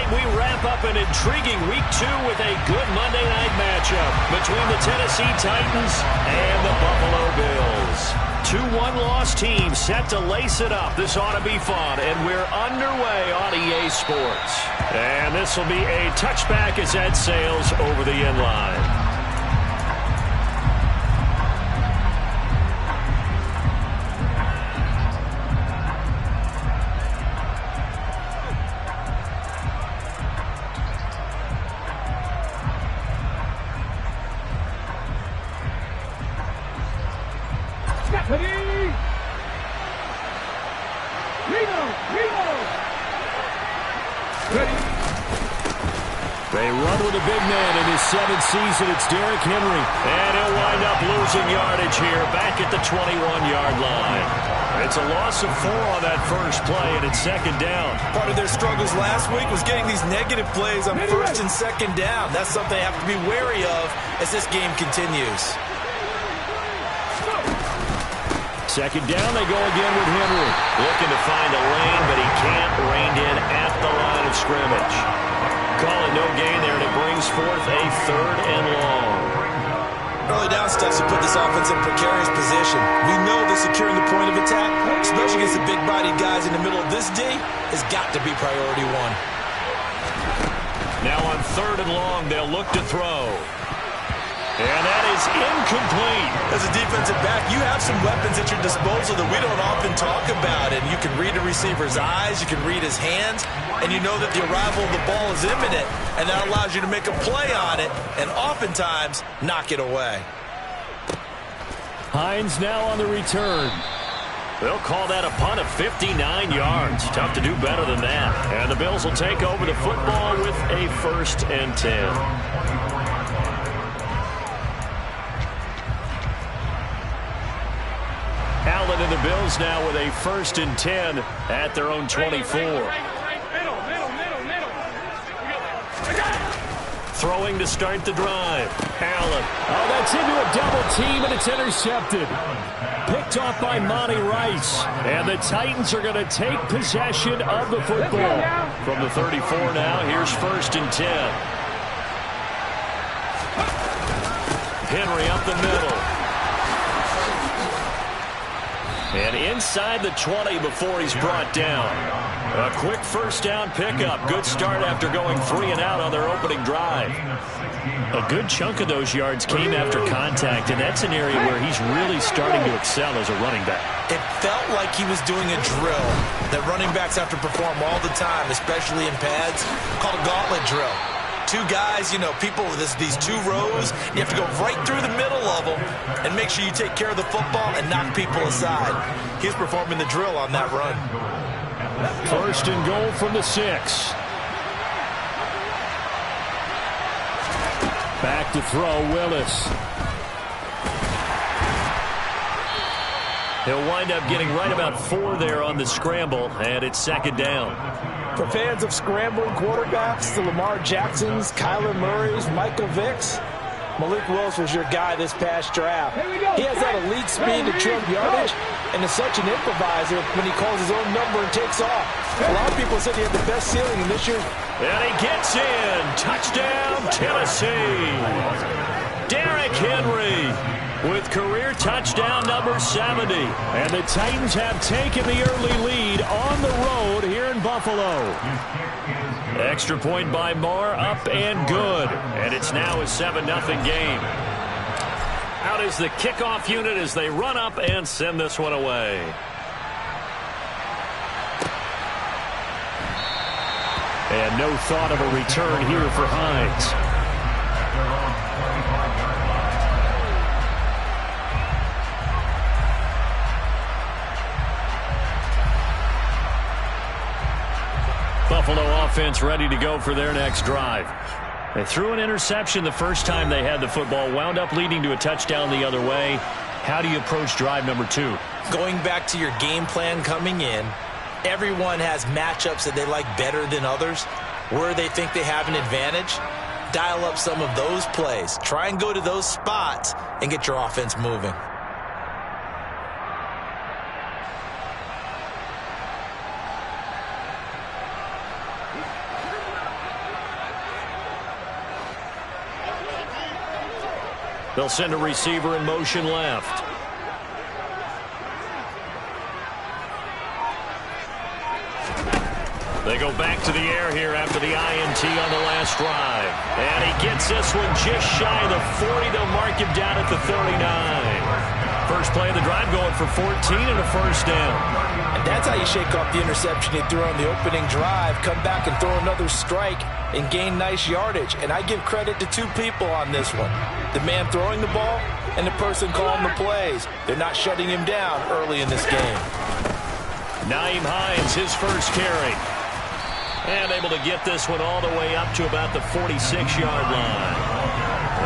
And we wrap up an intriguing Week 2 with a good Monday night matchup between the Tennessee Titans and the Buffalo Bills. 2 1-loss teams set to lace it up. This ought to be fun, and we're underway on EA Sports. And this will be a touchback as Ed sails over the end line. They run with a big man in his 7th season. It's Derrick Henry. And he'll wind up losing yardage here back at the 21-yard line. It's a loss of 4 on that first play, and it's 2nd down. Part of their struggles last week was getting these negative plays on 1st and 2nd down. That's something they have to be wary of as this game continues. 2nd down, they go again with Henry. Looking to find a lane, but he can't rein in at the line of scrimmage. Call it no gain there, and it brings forth a 3rd and long. Early down steps to put this offense in precarious position. We know that securing the point of attack, especially against the big-bodied guys in the middle of this D, has got to be priority 1. Now on 3rd and long, they'll look to throw. And that is incomplete. As a defensive back, you have some weapons at your disposal that we don't often talk about. And you can read a receiver's eyes, you can read his hands, and you know that the arrival of the ball is imminent, and that allows you to make a play on it and oftentimes knock it away. Hines now on the return. They'll call that a punt of 59 yards. Tough to do better than that. And the Bills will take over the football with a 1st and 10. Allen and the Bills now with a 1st and 10 at their own 24. Throwing to start the drive. Allen. Oh, that's into a double team, and it's intercepted. Picked off by Monty Rice. And the Titans are going to take possession of the football. From the 34 now, here's 1st and 10. Henry up the middle. And inside the 20 before he's brought down. A quick 1st down pickup. Good start after going 3 and out on their opening drive. A good chunk of those yards came after contact, and that's an area where he's really starting to excel as a running back. It felt like he was doing a drill that running backs have to perform all the time, especially in pads, called a gauntlet drill. 2 guys, you know, people with these 2 rows, you have to go right through the middle of them and make sure you take care of the football and knock people aside. He's performing the drill on that run. 1st and goal from the 6. Back to throw, Willis. He'll wind up getting right about 4 there on the scramble, and it's 2nd down. For fans of scrambling quarterbacks, the Lamar Jacksons, Kyler Murrays, Michael Vicks, Malik Willis was your guy this past draft. He has that elite speed to trim yardage and is such an improviser when he calls his own number and takes off. A lot of people said he had the best ceiling in this year. And he gets in. Touchdown, Tennessee. Derrick Henry with career touchdown number 70. And the Titans have taken the early lead on the road here in Buffalo. Extra point by Moore, up and good. And it's now a 7-0 game. Out is the kickoff unit as they run up and send this one away. And no thought of a return here for Hines. Buffalo offense ready to go for their next drive. They threw an interception the first time they had the football, wound up leading to a touchdown the other way. How do you approach drive number 2? Going back to your game plan coming in, everyone has matchups that they like better than others, where they think they have an advantage. Dial up some of those plays. Try and go to those spots and get your offense moving. They'll send a receiver in motion left. They go back to the air here after the INT on the last drive. And he gets this one just shy of the 40. They'll mark him down at the 39. First play of the drive going for 14 and a first down. And that's how you shake off the interception he threw on the opening drive, come back and throw another strike and gain nice yardage. And I give credit to two people on this one. The man throwing the ball and the person calling the plays. They're not shutting him down early in this game. Nyheim Hines, his first carry. And able to get this one all the way up to about the 46-yard line.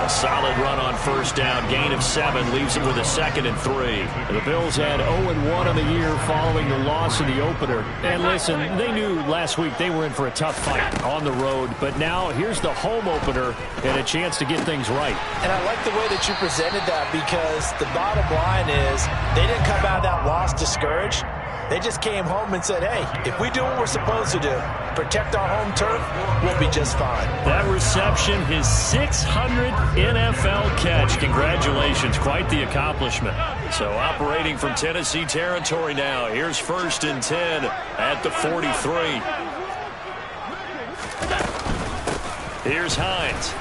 A solid run on first down. Gain of 7 leaves him with a 2nd and 3. The Bills had 0-1 on the year following the loss in the opener. And listen, they knew last week they were in for a tough fight on the road. But now here's the home opener and a chance to get things right. And I like the way that you presented that, because the bottom line is they didn't come out of that loss discouraged. They just came home and said, hey, if we do what we're supposed to do, protect our home turf, we'll be just fine. That reception, his 600th NFL catch. Congratulations, quite the accomplishment. So operating from Tennessee territory now. Here's 1st and 10 at the 43. Here's Hines.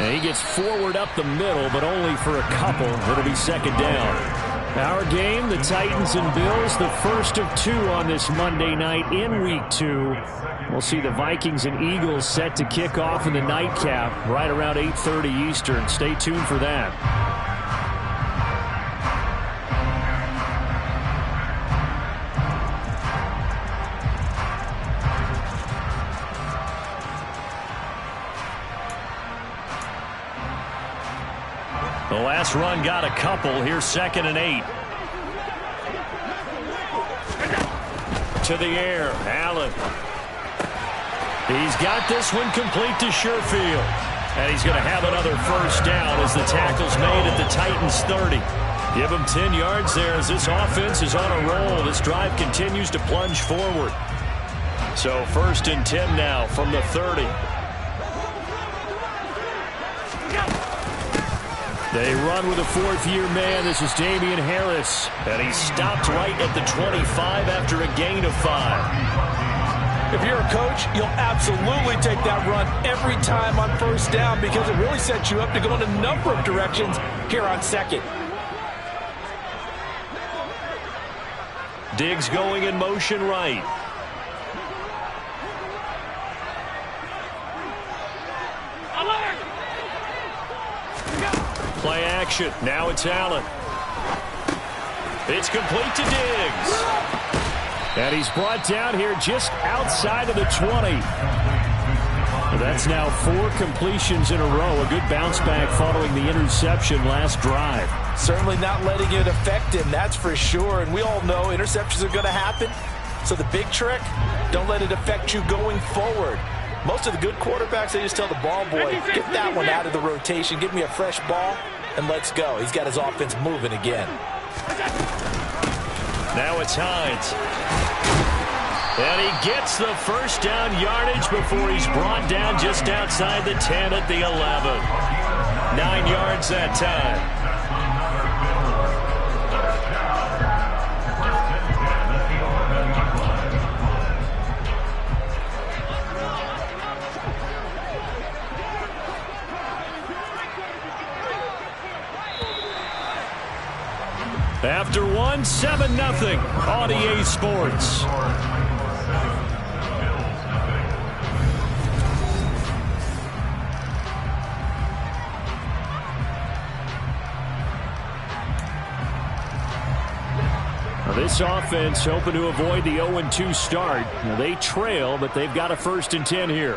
And he gets forward up the middle, but only for a couple. It'll be 2nd down. Our game, the Titans and Bills, the first of 2 on this Monday night in Week 2. We'll see the Vikings and Eagles set to kick off in the nightcap right around 8:30 Eastern. Stay tuned for that. The last run got a couple. Here's 2nd and 8. To the air, Allen. He's got this one complete to Sherfield. And he's going to have another first down as the tackle's made at the Titans' 30. Give him 10 yards there as this offense is on a roll. This drive continues to plunge forward. So 1st and 10 now from the 30. They run with a 4th-year man. This is Damian Harris. And he stopped right at the 25 after a gain of 5. If you're a coach, you'll absolutely take that run every time on first down, because it really sets you up to go in a number of directions here on 2nd. Diggs going in motion right. Play action. Now it's Allen. It's complete to Diggs. And he's brought down here just outside of the 20. That's now 4 completions in a row. A good bounce back following the interception last drive. Certainly not letting it affect him, that's for sure. And we all know interceptions are going to happen. So the big trick, don't let it affect you going forward. Most of the good quarterbacks, they just tell the ball boy, get that one out of the rotation, give me a fresh ball, and let's go. He's got his offense moving again. Now it's Hines. And he gets the first down yardage before he's brought down just outside the 10 at the 11. 9 yards that time. After 1, 7-0 on EA Sports. Now this offense hoping to avoid the 0-2 start. Now they trail, but they've got a 1st and 10 here.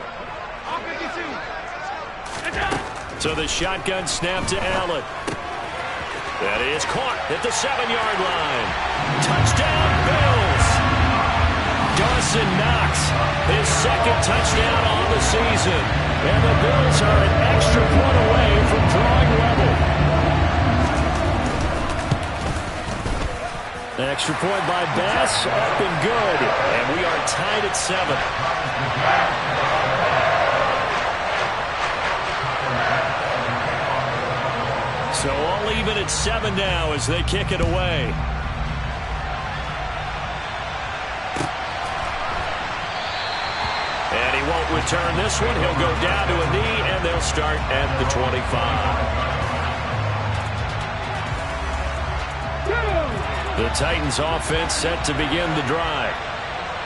So the shotgun snap to Allen. That is caught at the 7-yard line. Touchdown, Bills. Dawson Knox, his 2nd touchdown on the season. And the Bills are an extra point away from drawing level. The extra point by Bass, up and good. And we are tied at 7. So and 7 now as they kick it away. And he won't return this one. He'll go down to a knee, and they'll start at the 25. The Titans offense set to begin the drive.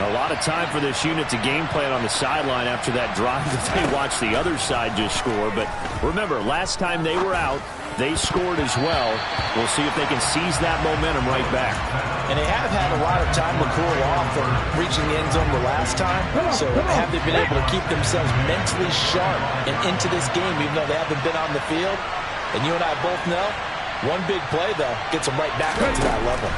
A lot of time for this unit to game plan on the sideline after that drive that they watched the other side just score. But remember, last time they were out, they scored as well. We'll see if they can seize that momentum right back. And they have had a lot of time to cool off from reaching the end zone the last time. So have they been able to keep themselves mentally sharp and into this game, even though they haven't been on the field? And you and I both know, one big play, though, gets them right back up to that level.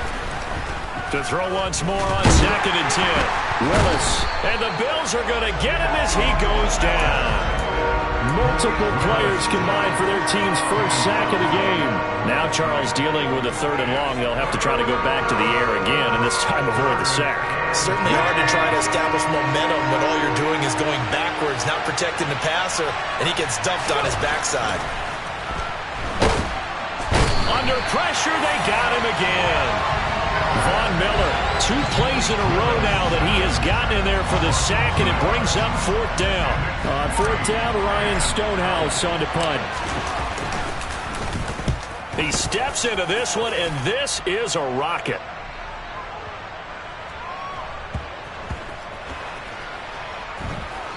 To throw once more on 2nd and 10. Willis. And the Bills are going to get him as he goes down. Multiple players combined for their team's first sack of the game. Now Charles dealing with a 3rd and long. They'll have to try to go back to the air again, and this time avoid the sack. Certainly hard to try to establish momentum when all you're doing is going backwards, not protecting the passer, and he gets dumped on his backside. Under pressure, they got him again. Von Miller, 2 plays in a row now that he has gotten in there for the sack, and it brings up 4th down. On 4th down, Ryan Stonehouse on to punt. He steps into this one, and this is a rocket.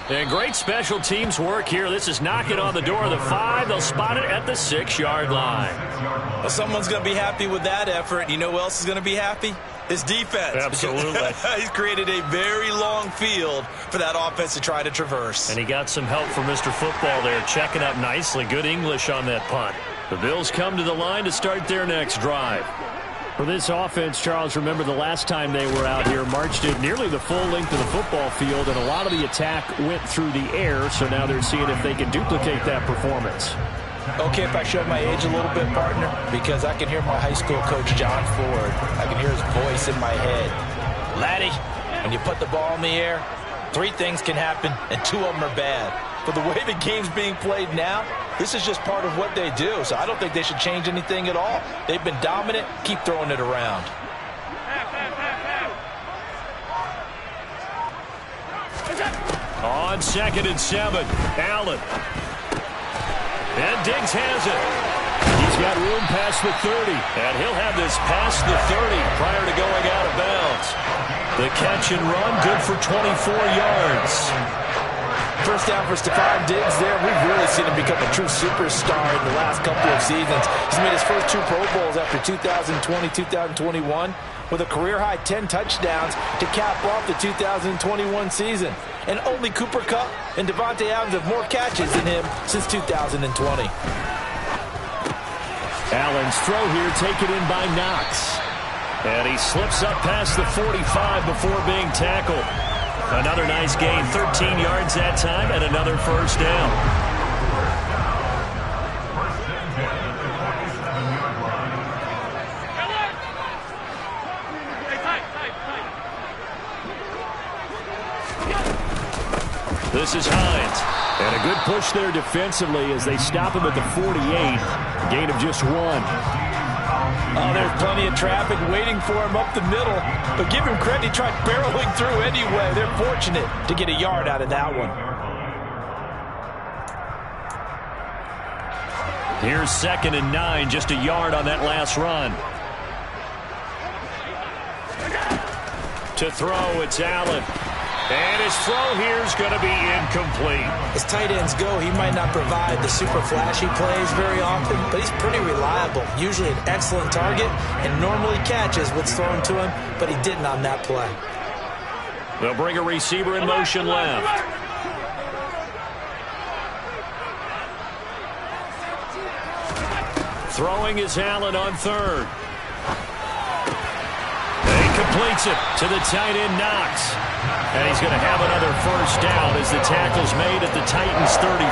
And great special teams work here. This is knocking on the door of the 5. They'll spot it at the 6-yard line. Well, someone's going to be happy with that effort. You know who else is going to be happy? His defense. Absolutely. He's created a very long field for that offense to try to traverse. And he got some help from Mr. Football there, checking up nicely. Good English on that punt. The Bills come to the line to start their next drive. For this offense, Charles, remember the last time they were out here, marched it nearly the full length of the football field, and a lot of the attack went through the air, so now they're seeing if they can duplicate that performance. Okay, if I show my age a little bit, partner, because I can hear my high school coach, John Ford. I can hear his voice in my head. Laddie, when you put the ball in the air, 3 things can happen, and 2 of them are bad. But the way the game's being played now, this is just part of what they do. So I don't think they should change anything at all. They've been dominant. Keep throwing it around. On 2nd and 7, Allen. And Diggs has it. He's got room past the 30. And he'll have this past the 30 prior to going out of bounds. The catch and run, good for 24 yards. First down for Stephon Diggs there. We've really seen him become a true superstar in the last couple of seasons. He's made his first 2 Pro Bowls after 2020, 2021, with a career-high 10 touchdowns to cap off the 2021 season. And only Cooper Kupp and Devontae Adams have more catches than him since 2020. Allen's throw here taken in by Knox. And he slips up past the 45 before being tackled. Another nice gain, 13 yards that time, and another first down. This is Hines. And a good push there defensively as they stop him at the 48. Gain of just 1. Oh, there's plenty of traffic waiting for him up the middle. But give him credit, he tried barreling through anyway. They're fortunate to get a yard out of that one. Here's 2nd and 9, just a yard on that last run. To throw, it's Allen. And his throw here is going to be incomplete. As tight ends go, he might not provide the super flashy plays very often, but he's pretty reliable. Usually an excellent target and normally catches what's thrown to him, but he didn't on that play. They'll bring a receiver in motion left. Throwing is Allen on 3rd. And he completes it to the tight end Knox. And he's going to have another first down as the tackle's made at the Titans' 33.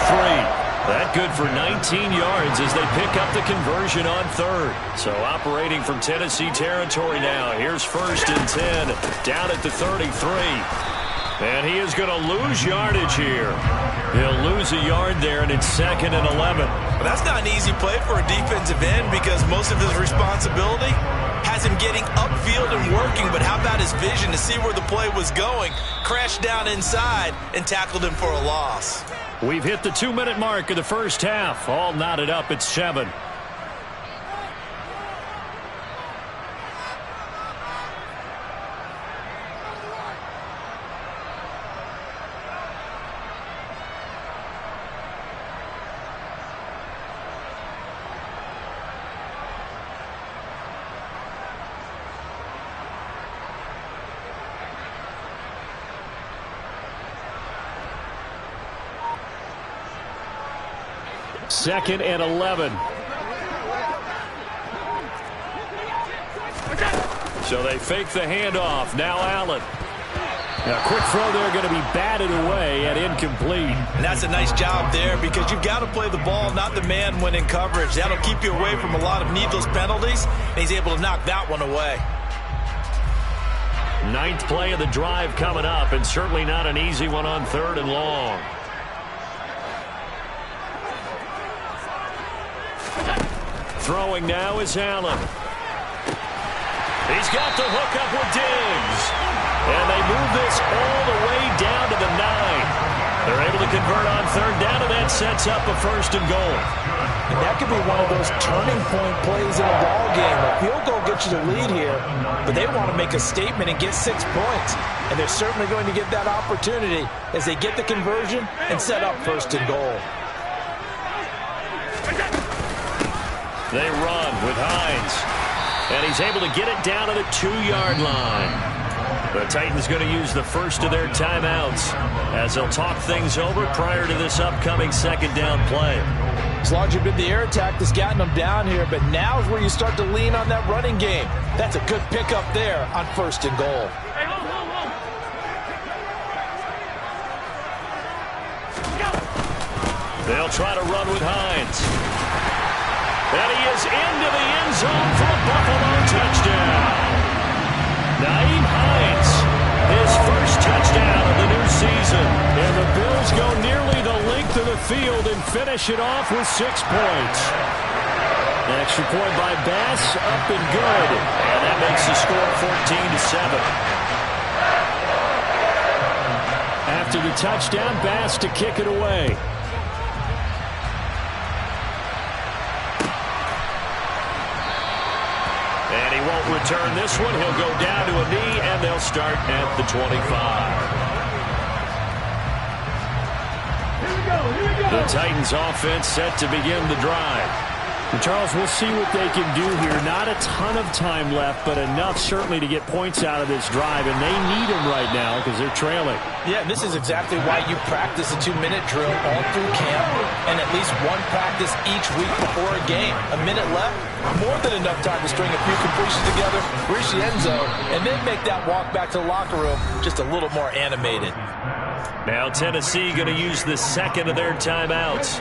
That good for 19 yards as they pick up the conversion on 3rd. So operating from Tennessee territory now. Here's 1st and 10 down at the 33. And he is going to lose yardage here. He'll lose a yard there, and it's 2nd and 11. Well, that's not an easy play for a defensive end because most of his responsibility has him getting upfield and working, but how about his vision to see where the play was going, crashed down inside, and tackled him for a loss. We've hit the 2-minute mark of the first half. All knotted up at 7. Second and 11. So they fake the handoff. Now Allen. A quick throw there, going to be batted away and incomplete. And that's a nice job there because you've got to play the ball, not the man when in coverage. That'll keep you away from a lot of needless penalties, and he's able to knock that one away. 9th play of the drive coming up, and certainly not an easy one on 3rd and long. Throwing now is Allen. He's got the hook up with Diggs. And they move this all the way down to the 9. They're able to convert on 3rd down, and that sets up a 1st and goal. And that could be one of those turning point plays in a ball game. A field goal gets you the lead here, but they want to make a statement and get 6 points. And they're certainly going to get that opportunity as they get the conversion and set up 1st and goal. They run with Hines. And he's able to get it down to the 2-yard line. The Titans going to use the first of their timeouts as they'll talk things over prior to this upcoming 2nd down play. As largely been the air attack that's gotten them down here, but now is where you start to lean on that running game. That's a good pickup there on 1st and goal. They'll try to run with Hines. And he is into the end zone for a Buffalo touchdown. Nyheim Hines, his first touchdown of the new season. And the Bills go nearly the length of the field and finish it off with 6 points. An extra point by Bass, up and good. And that makes the score 14-7. After the touchdown, Bass to kick it away. And he won't return this one. He'll go down to a knee, and they'll start at the 25. The Titans offense set to begin the drive. And Charles, we'll see what they can do here. Not a ton of time left, but enough certainly to get points out of this drive, and they need them right now because they're trailing. Yeah, and this is exactly why you practice a 2-minute drill all through camp and at least one practice each week before a game. A minute left, more than enough time to string a few completions together, reach the end zone, and then make that walk back to the locker room just a little more animated. Now Tennessee going to use the second of their timeouts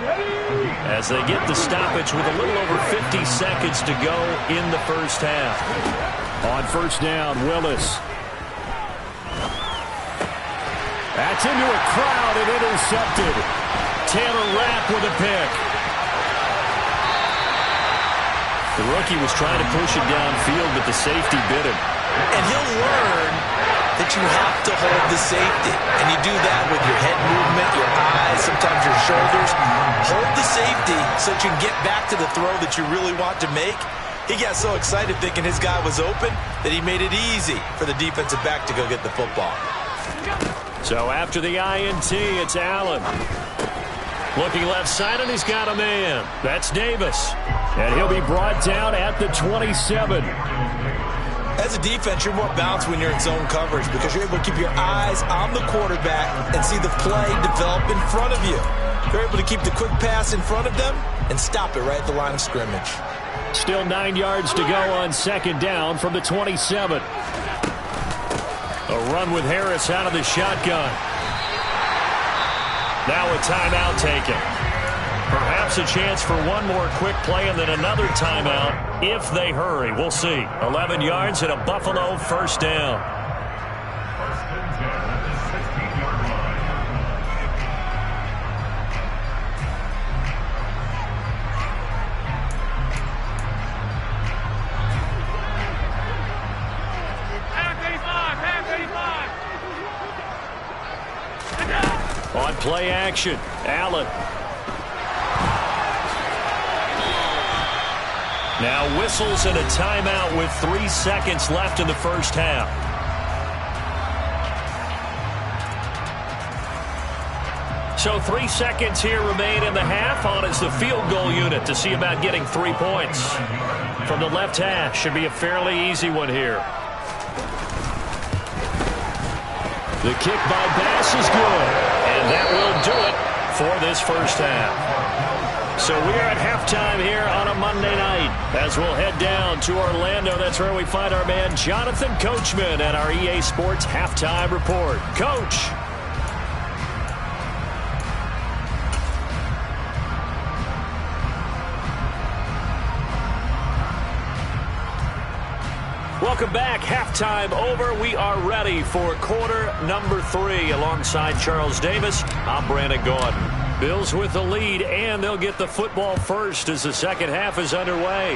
as they get the stoppage with a little over 50 seconds to go in the first half. On 1st down, Willis. That's into a crowd and intercepted. Taylor Rapp with a pick. The rookie was trying to push it downfield, but the safety bit him. And he'll learn that you have to hold the safety. And you do that with your head movement, your eyes, sometimes your shoulders. Hold the safety so that you can get back to the throw that you really want to make. He got so excited thinking his guy was open that he made it easy for the defensive back to go get the football. So after the INT, it's Allen. Looking left side, and he's got a man. That's Davis. And he'll be brought down at the 27. As a defense, you're more balanced when you're in zone coverage because you're able to keep your eyes on the quarterback and see the play develop in front of you. You're able to keep the quick pass in front of them and stop it right at the line of scrimmage. Still 9 yards to go on 2nd down from the 27. A run with Harris out of the shotgun. Now a timeout taken. Perhaps a chance for one more quick play and then another timeout if they hurry. We'll see. 11 yards and a Buffalo 1st down. On play action, Allen. Now whistles and a timeout with 3 seconds left in the first half. So 3 seconds here remain in the half. On is the field goal unit to see about getting 3 points. From the left hash, should be a fairly easy one here. The kick by Bass is good. And that will do it for this first half. So we are at halftime here on a Monday night as we'll head down to Orlando. That's where we find our man Jonathan Coachman at our EA Sports Halftime Report. Coach. Welcome back. Halftime over. We are ready for quarter number 3 alongside Charles Davis. I'm Brandon Gaudin. Bills with the lead, and they'll get the football first as the second half is underway.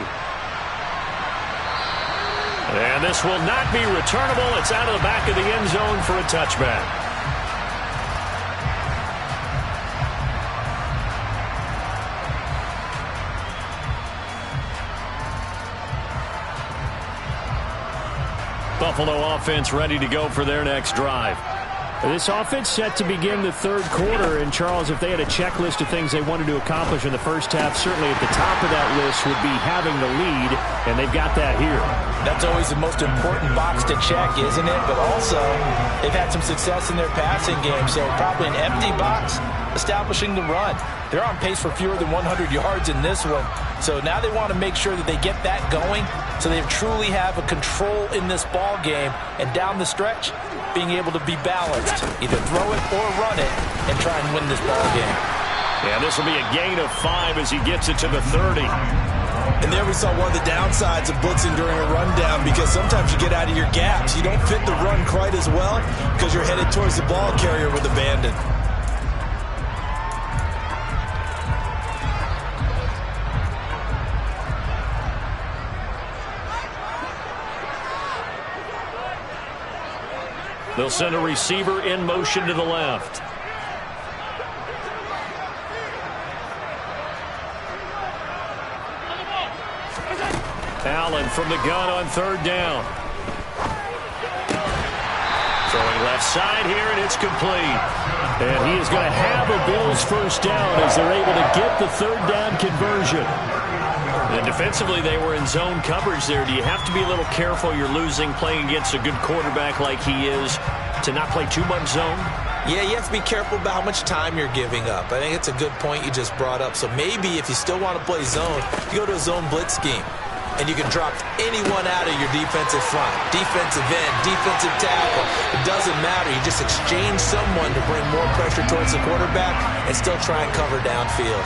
And this will not be returnable. It's out of the back of the end zone for a touchback. Buffalo offense ready to go for their next drive. This offense set to begin the third quarter. And, Charles, if they had a checklist of things they wanted to accomplish in the first half, certainly at the top of that list would be having the lead, and they've got that here. That's always the most important box to check, isn't it? But also, they've had some success in their passing game, so probably an empty box establishing the run. They're on pace for fewer than 100 yards in this one. So now they want to make sure that they get that going so they truly have a control in this ball game. And down the stretch, being able to be balanced. Either throw it or run it and try and win this ball game. Yeah, this will be a gain of 5 as he gets it to the 30. And there we saw one of the downsides of blitzing during a rundown, because sometimes you get out of your gaps. You don't fit the run quite as well because you're headed towards the ball carrier with abandon. They'll send a receiver in motion to the left. Allen from the gun on third down. Throwing left side here, and it's complete. And he is going to have a Bills first down as they're able to get the third down conversion. And defensively, they were in zone coverage there. Do you have to be a little careful? You're losing, playing against a good quarterback like he is, to not play too much zone? Yeah, you have to be careful about how much time you're giving up. I think it's a good point you just brought up. So maybe if you still want to play zone, you go to a zone blitz scheme. And you can drop anyone out of your defensive front. Defensive end, defensive tackle. It doesn't matter. You just exchange someone to bring more pressure towards the quarterback and still try and cover downfield.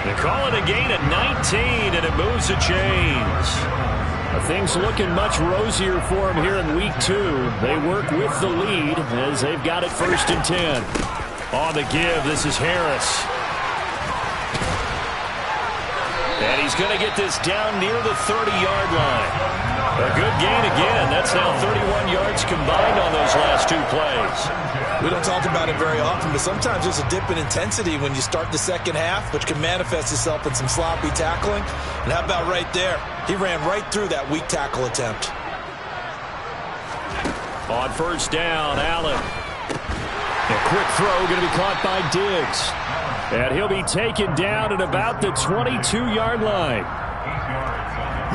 They call it a gain at 19, and it moves the chains. Things looking much rosier for them here in week 2. They work with the lead as they've got it 1st and 10. On the give, this is Harris. And he's going to get this down near the 30-yard line. A good gain again. That's now 31 yards combined on those last 2 plays. We don't talk about it very often, but sometimes there's a dip in intensity when you start the second half, which can manifest itself in some sloppy tackling. And how about right there? He ran right through that weak tackle attempt. On first down, Allen. A quick throw going to be caught by Diggs. And he'll be taken down at about the 22-yard line.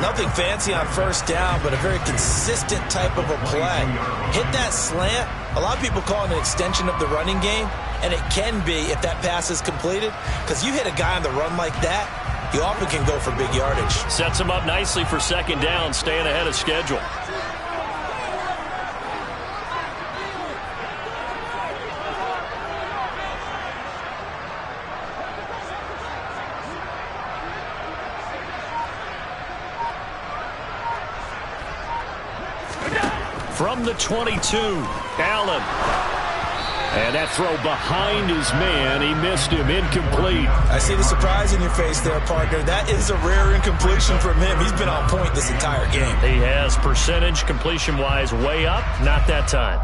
Nothing fancy on first down, but a very consistent type of a play. Hit that slant. A lot of people call it an extension of the running game, and it can be if that pass is completed, because you hit a guy on the run like that, you often can go for big yardage. Sets him up nicely for second down, staying ahead of schedule. From the 22, Allen. And that throw behind his man. He missed him. Incomplete. I see the surprise in your face there, partner. That is a rare incompletion from him. He's been on point this entire game. He has. Percentage completion-wise way up. Not that time.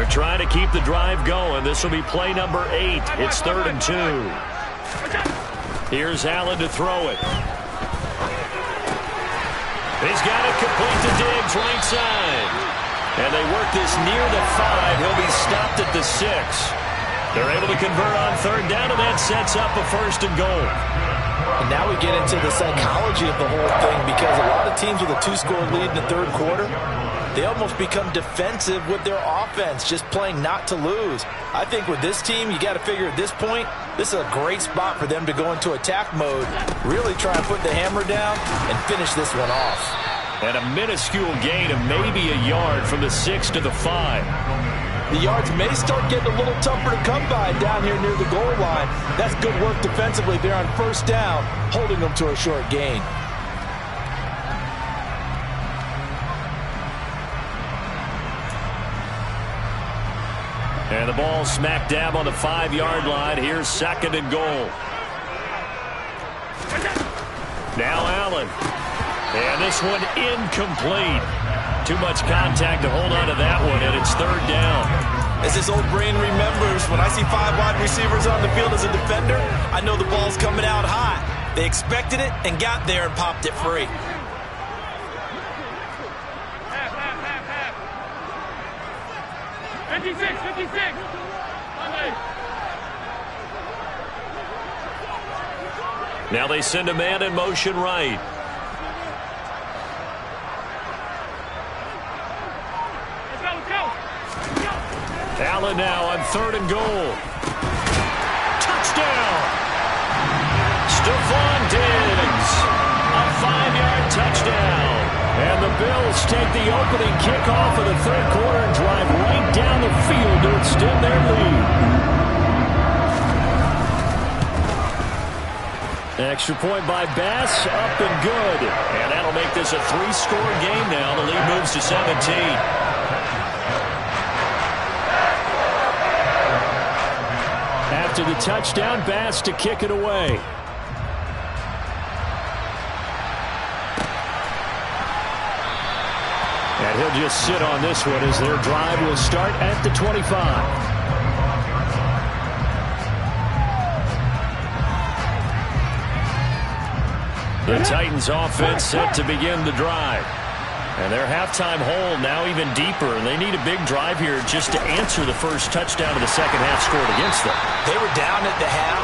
They're trying to keep the drive going. This will be play number 8. It's 3rd and 2. Here's Allen to throw it. He's got it complete to Diggs, right side. And they work this near the 5. He'll be stopped at the 6. They're able to convert on 3rd down, and that sets up a 1st and goal. And now we get into the psychology of the whole thing, because a lot of teams with a 2-score lead in the 3rd quarter, they almost become defensive with their offense, just playing not to lose. I think with this team, you got to figure at this point, this is a great spot for them to go into attack mode, really try and put the hammer down and finish this one off. And a minuscule gain of maybe a yard from the 6 to the 5. The yards may start getting a little tougher to come by down here near the goal line. That's good work defensively there on 1st down, holding them to a short gain. And the ball smack dab on the 5-yard line. Here's 2nd and goal. Now Allen. And this one incomplete. Too much contact to hold on to that one, and it's 3rd down. As this old brain remembers, when I see 5 wide receivers on the field as a defender, I know the ball's coming out hot. They expected it and got there and popped it free. Now they send a man in motion right. Allen now on 3rd and goal. Touchdown! Stephon Diggs. A 5-yard touchdown. And the Bills take the opening kickoff of the 3rd quarter and drive right down the field to extend their lead. Extra point by Bass, up and good. And that'll make this a 3-score game now. The lead moves to 17. After the touchdown, Bass to kick it away. And he'll just sit on this one as their drive will start at the 25. The Titans offense set to begin the drive. And their halftime hole now even deeper, and they need a big drive here just to answer the first touchdown of the second half scored against them. They were down at the half.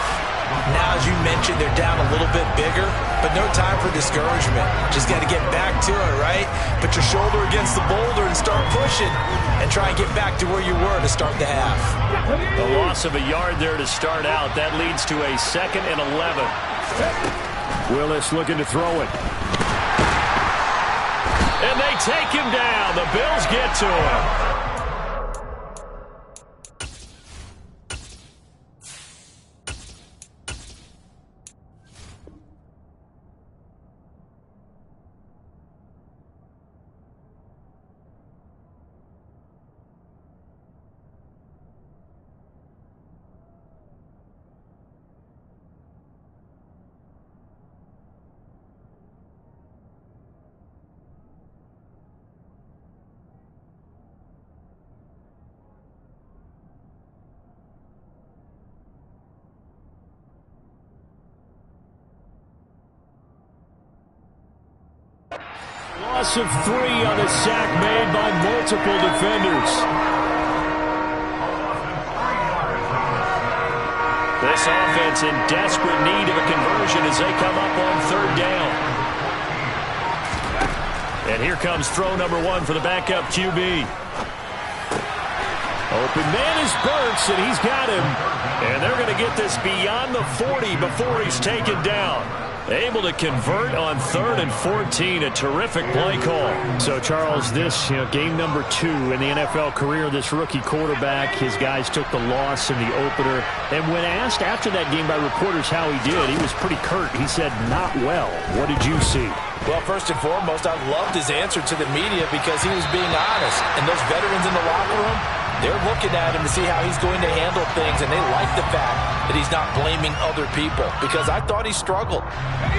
Now, as you mentioned, they're down a little bit bigger, but no time for discouragement. Just got to get back to it, right? Put your shoulder against the boulder and start pushing and try and get back to where you were to start the half. The loss of a yard there to start out. That leads to a 2nd and 11. Willis looking to throw it. And they take him down. The Bills get to him. Loss of 3 on the sack made by multiple defenders. This offense in desperate need of a conversion as they come up on 3rd down. And here comes throw number 1 for the backup QB. Open man is Burks, and he's got him. And they're going to get this beyond the 40 before he's taken down. Able to convert on 3rd and 14. A terrific play call. So, Charles, this game number 2 in the NFL career, this rookie quarterback, his guys took the loss in the opener. And when asked after that game by reporters how he did, he was pretty curt. He said, not well. What did you see? Well, first and foremost, I loved his answer to the media because he was being honest. And those veterans in the locker room, They're looking at him to see how he's going to handle things, and they like the fact that he's not blaming other people, because I thought he struggled.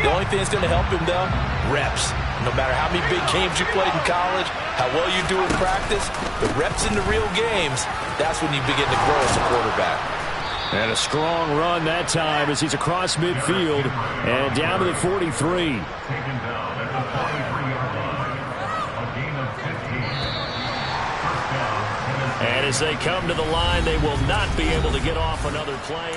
The only thing that's going to help him, though, reps. No matter how many big games you played in college, how well you do in practice, the reps in the real games, that's when you begin to grow as a quarterback. And a strong run that time as he's across midfield and down to the 43. And as they come to the line, they will not be able to get off another play.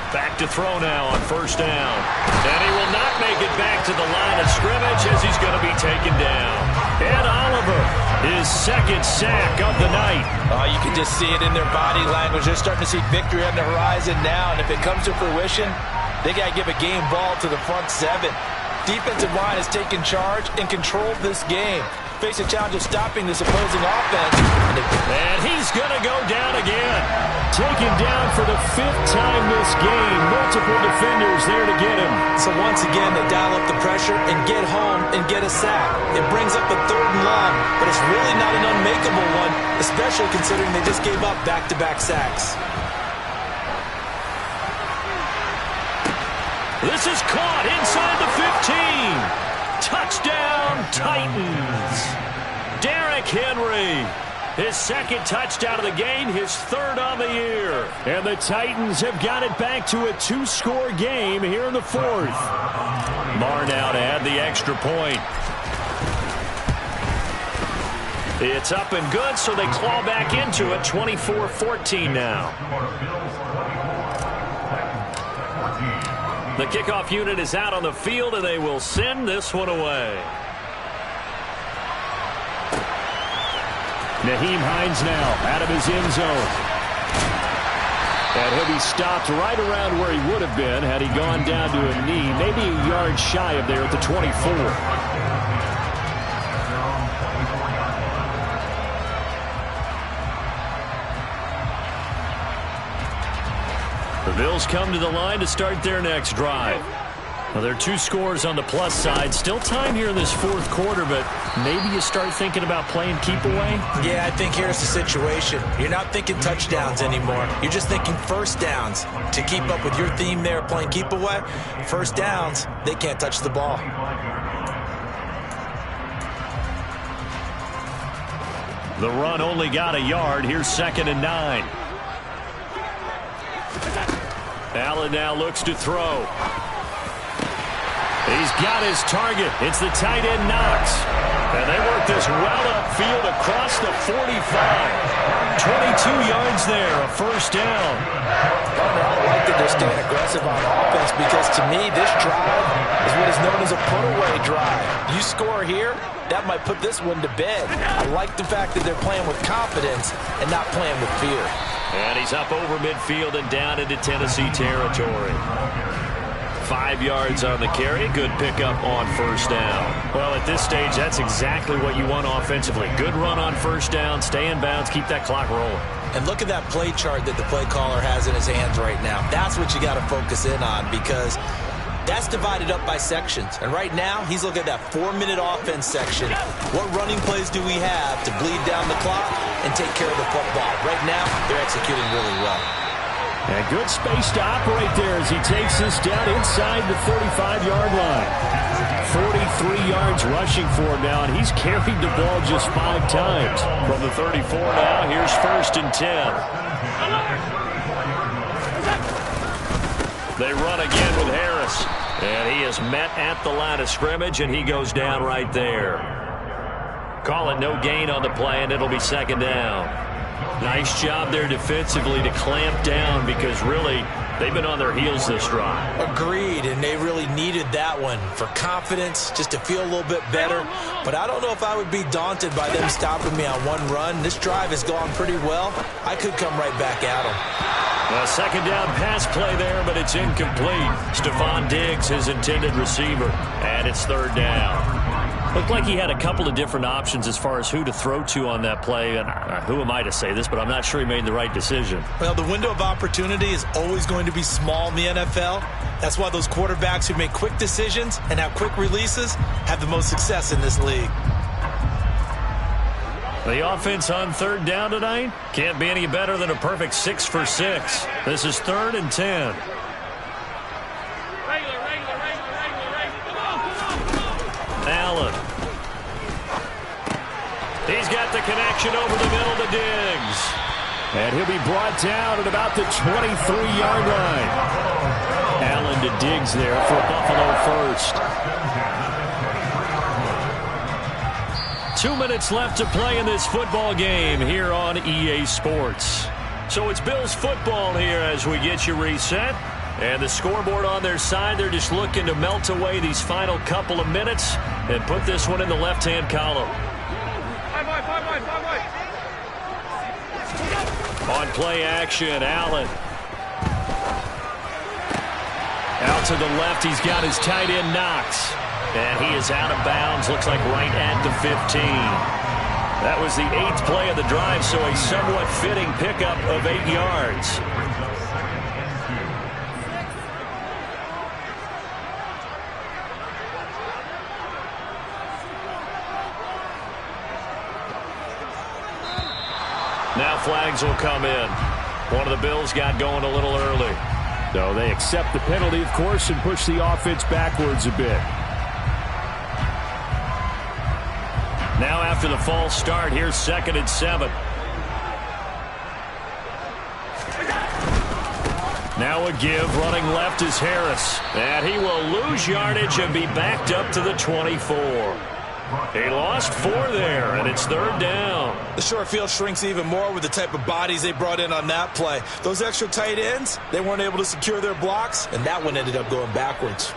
Back to throw now on first down. And he will not make it back to the line of scrimmage as he's going to be taken down. And Oliver, his second sack of the night. You can just see it in their body language. They're starting to see victory on the horizon now. And if it comes to fruition, they got to give a game ball to the front seven. Defensive line has taken charge and controlled this game. Face a challenge of stopping this opposing offense. And he's going to go down again. Taken down for the 5th time this game. Multiple defenders there to get him. So once again, they dial up the pressure and get home and get a sack. It brings up a 3rd and long, but it's really not an unmakeable one, especially considering they just gave up back-to-back sacks. This is caught inside the 15. Touchdown, Titans. Derrick Henry, his 2nd touchdown of the game, his 3rd on the year. And the Titans have got it back to a 2-score game here in the 4th. Marr now to add the extra point. It's up and good, so they claw back into it, 24-14 now. The kickoff unit is out on the field, and they will send this one away. Nyheim Hines now out of his end zone. And he'll be stopped right around where he would have been had he gone down to a knee, maybe a yard shy of there at the 24. The Bills come to the line to start their next drive. Well, there are 2 scores on the plus side. Still time here in this 4th quarter, but maybe you start thinking about playing keep away? Yeah, I think here's the situation. You're not thinking touchdowns anymore. You're just thinking first downs. To keep up with your theme there, playing keep away, first downs, they can't touch the ball. The run only got a yard. Here's 2nd and 9. Allen now looks to throw. He's got his target. It's the tight end Knox. And they work this well upfield across the 45. 22 yards there, a first down. I like that they're staying aggressive on offense, because to me, this drive is what is known as a put-away drive. You score here, that might put this one to bed. I like the fact that they're playing with confidence and not playing with fear. And he's up over midfield and down into Tennessee territory. 5 yards on the carry. Good pickup on first down. Well, at this stage, that's exactly what you want offensively. Good run on first down. Stay in bounds. Keep that clock rolling. And look at that play chart that the play caller has in his hands right now. That's what you got to focus in on, because that's divided up by sections. And right now, he's looking at that 4-minute offense section. What running plays do we have to bleed down the clock and take care of the football? Right now, they're executing really well. And good space to operate there as he takes this down inside the 35-yard line. 43 yards rushing for him now, and he's carried the ball just 5 times. From the 34 now, here's 1st and 10. They run again with Harris. And he is met at the line of scrimmage, and he goes down right there. Call it no gain on the play, and it'll be 2nd down. Nice job there defensively to clamp down, because really they've been on their heels this drive. Agreed, and they really needed that one for confidence, just to feel a little bit better. But I don't know if I would be daunted by them stopping me on one run. This drive has gone pretty well. I could come right back at them. A 2nd down pass play there, but it's incomplete. Stephon Diggs, his intended receiver, and it's 3rd down. Looked like he had a couple of different options as far as who to throw to on that play. And who am I to say this, but I'm not sure he made the right decision. Well, the window of opportunity is always going to be small in the NFL. That's why those quarterbacks who make quick decisions and have quick releases have the most success in this league. The offense on third down tonight can't be any better than a perfect 6 for 6. This is 3rd and 10. Allen. He's got the connection over the middle to Diggs. And he'll be brought down at about the 23-yard line. Allen to Diggs there for Buffalo first. 2 minutes left to play in this football game here on EA Sports. So it's Bills football here as we get you reset. And the scoreboard on their side, they're just looking to melt away these final couple of minutes and put this one in the left-hand column. On play action, Allen. Out to the left, he's got his tight end Knox. And he is out of bounds, looks like right at the 15. That was the 8th play of the drive, so a somewhat fitting pickup of 8 yards. Now flags will come in. One of the Bills got going a little early. So they accept the penalty, of course, and push the offense backwards a bit. Now after the false start, here's 2nd and 7. Now a give, running left is Harris. And he will lose yardage and be backed up to the 24. He lost 4 there, and it's 3rd down. The short field shrinks even more with the type of bodies they brought in on that play. Those extra tight ends, they weren't able to secure their blocks, and that one ended up going backwards.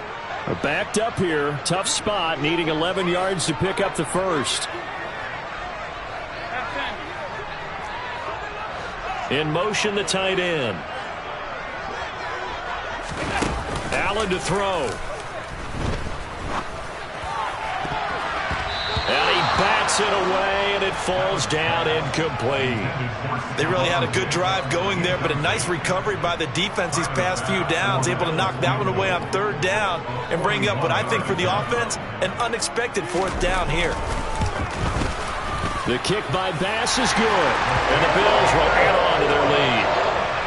Backed up here, tough spot, needing 11 yards to pick up the first. In motion, the tight end. Allen to throw. And he bats it away, and it falls down incomplete. They really had a good drive going there, but a nice recovery by the defense these past few downs, able to knock that one away on 3rd down and bring up what I think for the offense, an unexpected 4th down here. The kick by Bass is good, and the Bills will add on to their lead.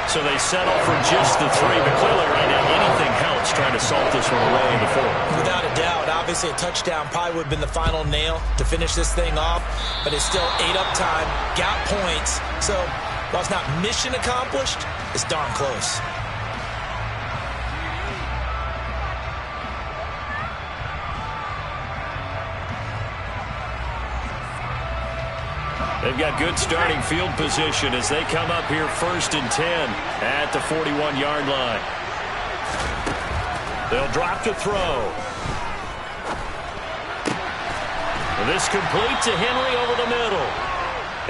So they settle for just the 3, but clearly right now anything helps trying to salt this one away in the 4th. Without a doubt, obviously a touchdown probably would have been the final nail to finish this thing off, but it's still 8 up time, got points, so while it's not mission accomplished, it's darn close. They've got good starting field position as they come up here 1st and 10 at the 41-yard line. They'll drop to throw. This complete to Henry over the middle.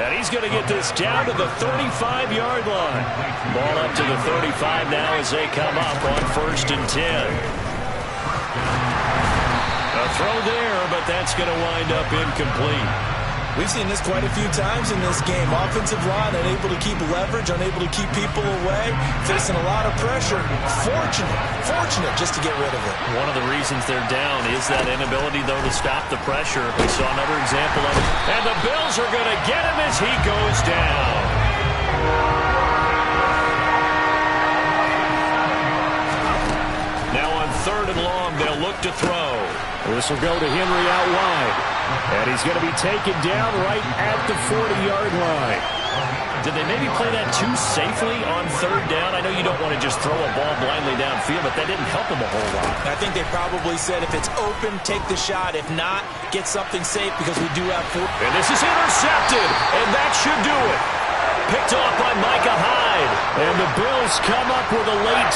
And he's going to get this down to the 35-yard line. Ball up to the 35 now as they come up on 1st and 10. A throw there, but that's going to wind up incomplete. We've seen this quite a few times in this game. Offensive line unable to keep leverage, unable to keep people away, facing a lot of pressure. Fortunate just to get rid of it. One of the reasons they're down is that inability, though, to stop the pressure. We saw another example of it. And the Bills are going to get him as he goes down. Now on 3rd and long, they'll look to throw. This will go to Henry out wide. And he's going to be taken down right at the 40-yard line. Did they maybe play that too safely on 3rd down? I know you don't want to just throw a ball blindly downfield, but that didn't help them a whole lot. I think they probably said if it's open, take the shot. If not, get something safe because we do have 4. And this is intercepted, and that should do it. Picked off by Micah Hyde. And the Bills come up with a late